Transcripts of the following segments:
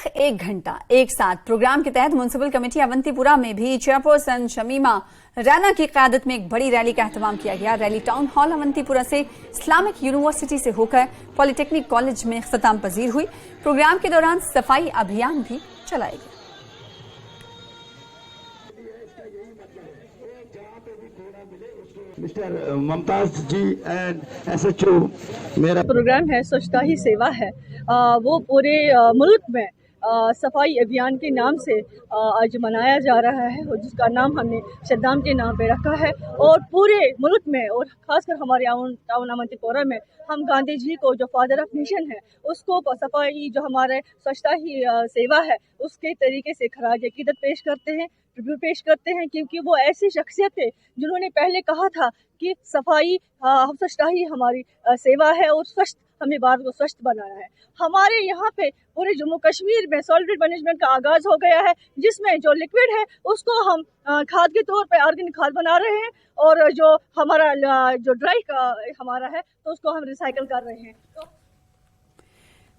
तारीख एक घंटा एक साथ प्रोग्राम के तहत म्युनिसिपल कमेटी अवंतीपुरा में भी चेयरपर्सन शमीमा राना की क़यादत में एक बड़ी रैली का एहतमाम किया गया। रैली टाउन हॉल अवंतीपुरा से इस्लामिक यूनिवर्सिटी से होकर पॉलिटेक्निक कॉलेज में इख्तिताम पजीर हुई। प्रोग्राम के दौरान सफाई अभियान भी चलाया गया। Mister Mumtaz ji and SHO मेरा प्रोग्राम है स्वच्छता ही सेवा है। वो पूरे मुल्क में सफाई अभियान के नाम से आज मनाया जा रहा है और जिसका नाम हमने सद्दाम के नाम पे रखा है। और पूरे मुल्क में और ख़ासकर हमारे टाउन अवंतीपुरा में हम गांधी जी को जो फादर ऑफ नेशन है उसको सफाई जो हमारे स्वच्छता ही सेवा है उसके तरीके से खराज अकीदत पेश करते हैं, ट्रिब्यूट पेश करते हैं, क्योंकि वो ऐसी शख्सियत है जिन्होंने पहले कहा था कि सफाई स्वच्छता ही हमारी सेवा है और स्वच्छ हमें भारत को स्वच्छ बनाना है। हमारे यहाँ पे पूरे जम्मू कश्मीर में सॉलिड मैनेजमेंट का आगाज हो गया है, जिसमें जो लिक्विड है उसको हम खाद के तौर पे ऑर्गेनिक खाद बना रहे हैं और जो हमारा जो ड्राई हमारा है तो उसको हम रिसाइकल कर रहे हैं।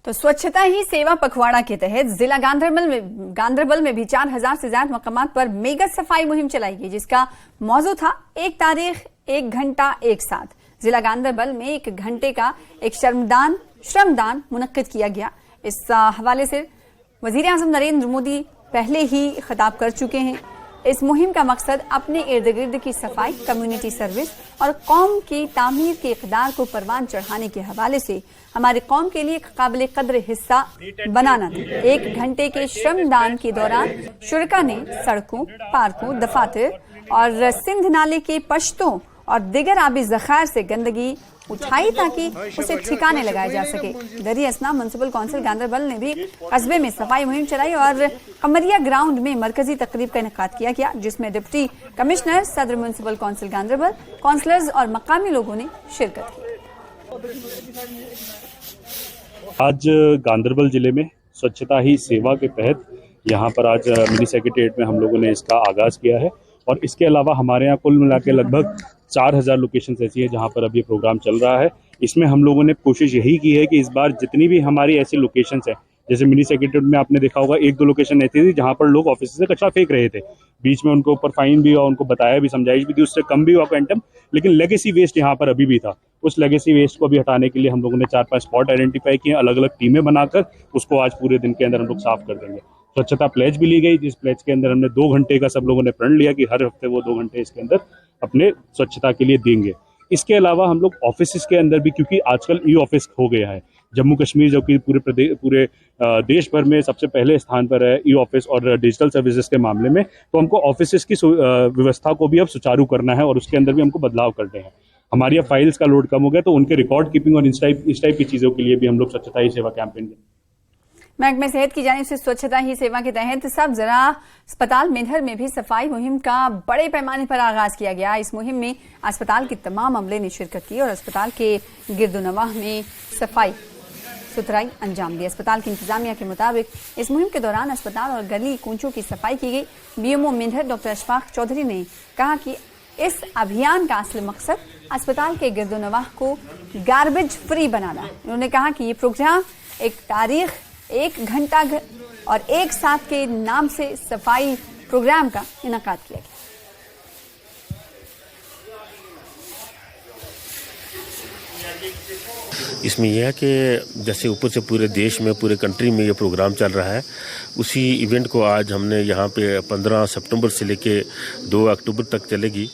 तो स्वच्छता ही सेवा पखवाड़ा के तहत जिला गांधरबल में भी 4000 से ज्यादा मकामात पर मेगा सफाई मुहिम चलाई गई, जिसका मौजू था एक तारीख एक घंटा एक साथ। जिला गांधरबल में 1 घंटे का एक श्रमदान मुनक्किद किया गया। इस हवाले से वजीर आजम नरेंद्र मोदी पहले ही खिताब कर चुके हैं। इस मुहिम का मकसद अपने इर्द गिर्द की सफाई, कम्युनिटी सर्विस और कौम की तामीर के इक़दार को परवान चढ़ाने के हवाले से हमारी कौम के लिए काबिल कद्र हिस्सा बनाना था। 1 घंटे के श्रमदान के दौरान शुरका ने सड़कों, पार्कों, दफातर और सिंध नाले के पश्तों और दिगर आबी ज़खायर से गंदगी उठाई ताकि उसे ठिकाने लगाया जा सके। दरी असना म्युनिसिपल काउंसिल गांधरबल ने भी कस्बे में सफाई मुहिम चलाई और कमरिया ग्राउंड में मरकजी तकरीब का इनेकाद किया गया, जिसमें डिप्टी कमिश्नर, सदर म्युनिसिपल काउंसिल गांधरबल, काउंसलर्स और मकामी लोगों ने शिरकत की। आज गांधरबल जिले में स्वच्छता ही सेवा के तहत यहाँ पर आज मिनी सेक्रेटेरिएट में हम लोगों ने इसका आगाज किया है और इसके अलावा हमारे यहाँ कुल मिला के लगभग 4000 लोकेशंस ऐसी है जहाँ पर अब ये प्रोग्राम चल रहा है। इसमें हम लोगों ने कोशिश यही की है कि इस बार जितनी भी हमारी ऐसी लोकेशंस हैं, जैसे मिनी सेक्रेटेरिएट में आपने देखा होगा 1-2 लोकेशन ऐसी थी जहाँ पर लोग ऑफिस से कचरा फेंक रहे थे, बीच में उनको ऊपर फाइन भी हुआ, उनको बताया भी, समझाइश भी थी, उससे कम भी हुआ क्वांटम, लेकिन लेगेसी वेस्ट यहाँ पर अभी भी था। उस लेगेसी वेस्ट को भी हटाने के लिए हम लोगों ने 4-5 स्पॉट आइडेंटिफाई किए, अलग अलग टीमें बनाकर उसको आज पूरे दिन के अंदर हम लोग साफ कर देंगे। स्वच्छता प्लेज भी ली गई, जिस प्लेज के अंदर हमने 2 घंटे का सब लोगों ने प्रण लिया कि हर हफ्ते वो 2 घंटे इसके अंदर अपने स्वच्छता के लिए देंगे। इसके अलावा हम लोग ऑफिस के अंदर भी, क्योंकि आजकल ई-ऑफिस हो गया है, जम्मू कश्मीर जो कि पूरे देश भर में सबसे पहले स्थान पर है ई-ऑफिस और डिजिटल सर्विसेज के मामले में, तो हमको ऑफिस की व्यवस्था को भी अब सुचारू करना है और उसके अंदर भी हमको बदलाव करने हैं। हमारी अब फाइल्स का लोड कम हो गया, तो उनके रिकॉर्ड कीपिंग और इस टाइप की चीज़ों के लिए भी हम लोग स्वच्छता ही सेवा कैंपेन करें। महकमे सेहत की जानिब से स्वच्छता ही सेवा के तहत सब जरा अस्पताल मेंढर में भी सफाई मुहिम का बड़े पैमाने पर आगाज किया गया। इस मुहिम में अस्पताल के तमाम अमले ने शिरकत की और अस्पताल के गिरदोनवाह में सफाई सुथराई अंजाम दी। अस्पताल की इंतजामिया के मुताबिक इस मुहिम के दौरान अस्पताल और गली कूंचों की सफाई की गई। BMO मेंढर डॉक्टर अशफाक चौधरी ने कहा कि इस अभियान का असल मकसद अस्पताल के गिरदोनवाह को गार्बेज फ्री बनाना है। उन्होंने कहा कि ये प्रोग्राम एक तारीख 1 घंटा और एक साथ के नाम से सफाई प्रोग्राम का इनेकाद किया गया। इसमें यह है कि जैसे ऊपर से पूरे देश में, पूरे कंट्री में ये प्रोग्राम चल रहा है, उसी इवेंट को आज हमने यहाँ पे 15 सितंबर से लेके 2 अक्टूबर तक चलेगी।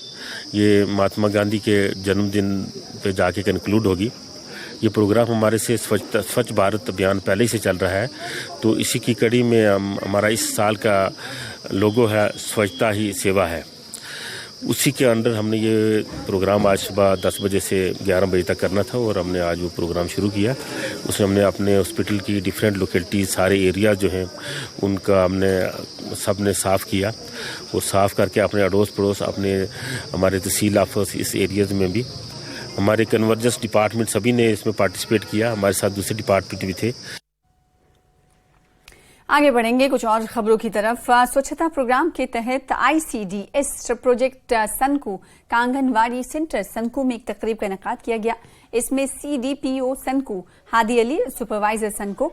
ये महात्मा गांधी के जन्मदिन पे जाके कंक्लूड होगी। ये प्रोग्राम हमारे से स्वच्छ भारत अभियान पहले ही से चल रहा है, तो इसी की कड़ी में हमारा इस साल का लोगो है स्वच्छता ही सेवा है। उसी के अंडर हमने ये प्रोग्राम आज सुबह 10 बजे से 11 बजे तक करना था और हमने आज वो प्रोग्राम शुरू किया। उसमें हमने अपने हॉस्पिटल की डिफरेंट लोकेलिटीज़, सारे एरिया जो हैं उनका हमने सब ने साफ़ किया और साफ़ करके अपने अड़ोस पड़ोस, अपने हमारे तहसील ऑफिस, इस एरियाज़ में भी हमारे कन्वर्जेंस डिपार्टमेंट सभी ने इसमें पार्टिसिपेट किया। हमारे साथ दूसरे डिपार्टमेंट भी थे। आगे बढ़ेंगे कुछ और खबरों की तरफ। स्वच्छता प्रोग्राम के तहत ICDS प्रोजेक्ट सनकू का आंगनवाड़ी सेंटर सनकू में एक तकरीब का इनेकाद किया गया। इसमें CDPO सनकू हादी अली, सुपरवाइजर सनकू,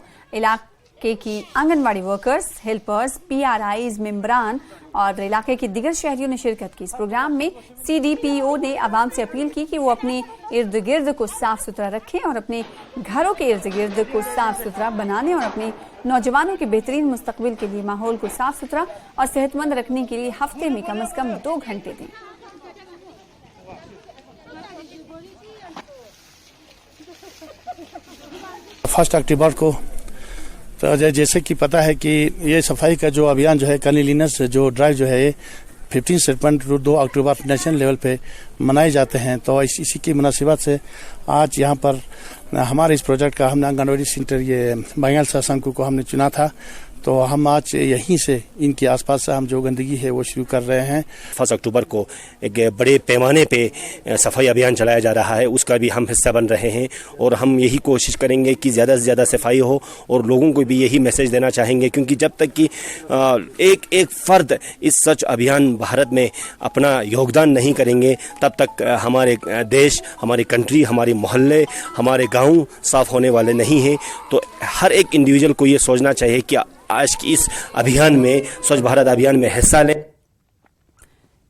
की आंगनवाड़ी वर्कर्स, हेल्पर्स, PRIs, मेंबरान और इलाके के दिगर शहरियों ने शिरकत की। इस प्रोग्राम में CDPO ने आवाम से अपील की कि वो अपने इर्द गिर्द को साफ सुथरा रखें और अपने घरों के इर्द गिर्द को साफ सुथरा बनाने और अपने नौजवानों के बेहतरीन मुस्तकबिल के लिए माहौल को साफ सुथरा और सेहतमंद रखने के लिए हफ्ते में कम से कम 2 घंटे दें। 1 अक्टूबर को तो जैसे कि पता है कि ये सफाई का जो अभियान जो है क्लीनलीनेस जो ड्राइव जो है 15 सितंबर 2 अक्टूबर नेशनल लेवल पे मनाए जाते हैं। तो इसी की मुनासिबत से आज यहाँ पर हमारे इस प्रोजेक्ट का हमने आंगनवाड़ी सेंटर ये बंगाल शासन को हमने चुना था। तो हम आज यहीं से इनके आसपास से हम जो गंदगी है वो शुरू कर रहे हैं। 1 अक्टूबर को एक बड़े पैमाने पे सफाई अभियान चलाया जा रहा है, उसका भी हम हिस्सा बन रहे हैं और हम यही कोशिश करेंगे कि ज़्यादा से ज़्यादा सफाई हो और लोगों को भी यही मैसेज देना चाहेंगे, क्योंकि जब तक कि एक फ़र्द इस स्वच्छ अभियान भारत में अपना योगदान नहीं करेंगे तब तक हमारे देश, हमारी कंट्री, हमारे मोहल्ले, हमारे गाँव साफ़ होने वाले नहीं हैं। तो हर एक इंडिविजुअल को ये सोचना चाहिए कि आज की इस अभियान में, स्वच्छ भारत अभियान में हिस्सा लें।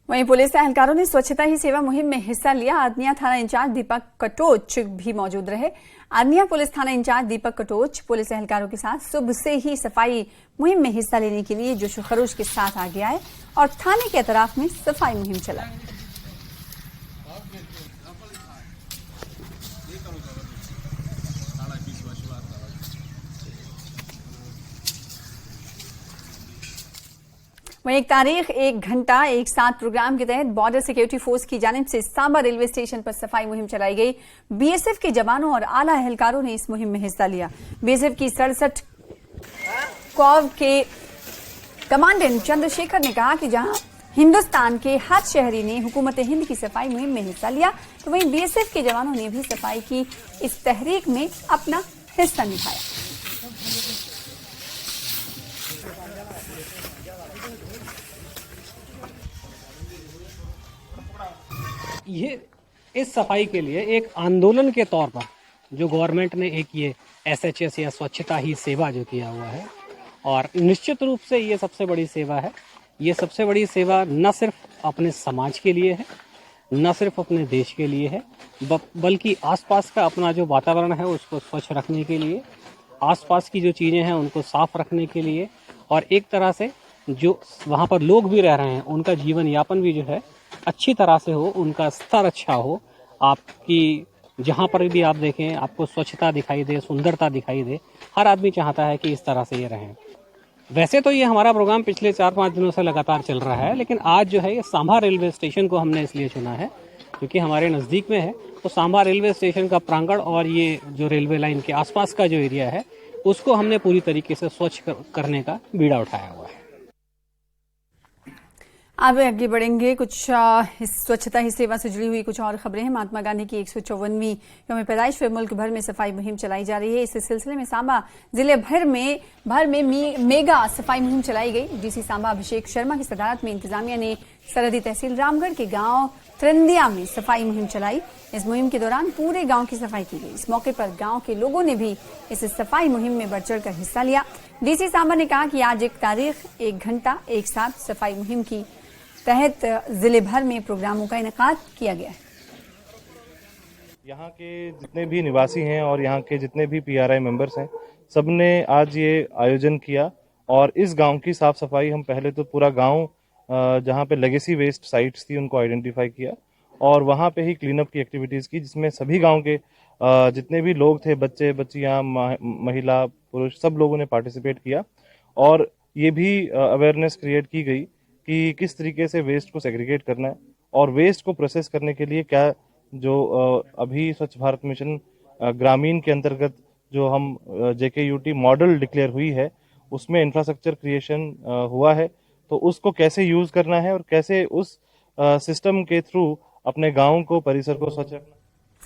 वहीं पुलिस एहलकारों ने स्वच्छता ही सेवा मुहिम में हिस्सा लिया। आदनिया थाना इंचार्ज दीपक कटोच भी मौजूद रहे। आदनिया पुलिस थाना इंचार्ज दीपक कटोच पुलिस एहलकारों के साथ सुबह से ही सफाई मुहिम में हिस्सा लेने के लिए जोश खरोश के साथ आगे आए और थाने के अतराफ में सफाई मुहिम चलाई। वहीं 1 तारीख 1 घंटा 1 साथ प्रोग्राम के तहत बॉर्डर सिक्योरिटी फोर्स की जानिब से सांबा रेलवे स्टेशन पर सफाई मुहिम चलाई गई। BSF के जवानों और आला एहलकारों ने इस मुहिम में हिस्सा लिया। BSF की 67 कॉव के कमांडेंट चंद्रशेखर ने कहा कि जहां हिंदुस्तान के हर शहरी ने हुकूमत हिंद की सफाई मुहिम में हिस्सा लिया, तो वहीं BSF के जवानों ने भी सफाई की इस तहरीक में अपना हिस्सा निभाया। ये इस सफाई के लिए एक आंदोलन के तौर पर जो गवर्नमेंट ने एक ये SHS या स्वच्छता ही सेवा जो किया हुआ है, और निश्चित रूप से ये सबसे बड़ी सेवा है। ये सबसे बड़ी सेवा न सिर्फ अपने समाज के लिए है, न सिर्फ अपने देश के लिए है, बल्कि आसपास का अपना जो वातावरण है उसको स्वच्छ रखने के लिए, आसपास की जो चीज़ें हैं उनको साफ रखने के लिए, और एक तरह से जो वहाँ पर लोग भी रह रहे हैं उनका जीवन यापन भी जो है अच्छी तरह से हो, उनका स्तर अच्छा हो। आपकी जहाँ पर भी आप देखें आपको स्वच्छता दिखाई दे, सुंदरता दिखाई दे। हर आदमी चाहता है कि इस तरह से ये रहें। वैसे तो ये हमारा प्रोग्राम पिछले 4-5 दिनों से लगातार चल रहा है, लेकिन आज जो है ये सांभा रेलवे स्टेशन को हमने इसलिए चुना है क्योंकि हमारे नज़दीक में है। तो सांभा रेलवे स्टेशन का प्रांगण और ये जो रेलवे लाइन के आसपास का जो एरिया है उसको हमने पूरी तरीके से स्वच्छ करने का बीड़ा उठाया हुआ है। अब आगे बढ़ेंगे। कुछ इस स्वच्छता ही सेवा से जुड़ी हुई कुछ और खबरें हैं। महात्मा गांधी की 154वीं यौम पैदाइश पर मुल्क भर में सफाई मुहिम चलाई जा रही है। इस सिलसिले में सांबा जिले भर में मेगा सफाई मुहिम चलाई गई। डीसी सांबा अभिषेक शर्मा की सदारत में इंतजामिया ने सरहदी तहसील रामगढ़ के गांव त्रिंदिया में सफाई मुहिम चलाई। इस मुहिम के दौरान पूरे गांव की सफाई की गई। इस मौके पर गांव के लोगों ने भी इस सफाई मुहिम में बढ़ चढ़कर हिस्सा लिया। डीसी सांबा ने कहा कि आज 1 तारीख 1 घंटा 1 साथ सफाई मुहिम की तहत जिले भर में प्रोग्रामों का इनेकाद किया गया है। यहाँ के जितने भी निवासी हैं और यहाँ के जितने भी PRI मेंबर्स हैं, सबने आज ये आयोजन किया और इस गांव की साफ सफाई हम पहले तो पूरा गांव जहाँ पे लेगेसी वेस्ट साइट्स थी उनको आइडेंटिफाई किया और वहाँ पे ही क्लीन अप की एक्टिविटीज़ की, जिसमें सभी गांव के जितने भी लोग थे, बच्चे बच्चियाँ, महिला पुरुष, सब लोगों ने पार्टिसिपेट किया और ये भी अवेयरनेस क्रिएट की गई कि किस तरीके से वेस्ट को सेग्रीगेट करना है और वेस्ट को प्रोसेस करने के लिए क्या जो अभी स्वच्छ भारत मिशन ग्रामीण के अंतर्गत जो हम JKUT मॉडल डिक्लेयर हुई है उसमें इंफ्रास्ट्रक्चर क्रिएशन हुआ है, तो उसको कैसे यूज करना है और कैसे उस सिस्टम के थ्रू अपने गांव को, परिसर को स्वच्छ रखना है।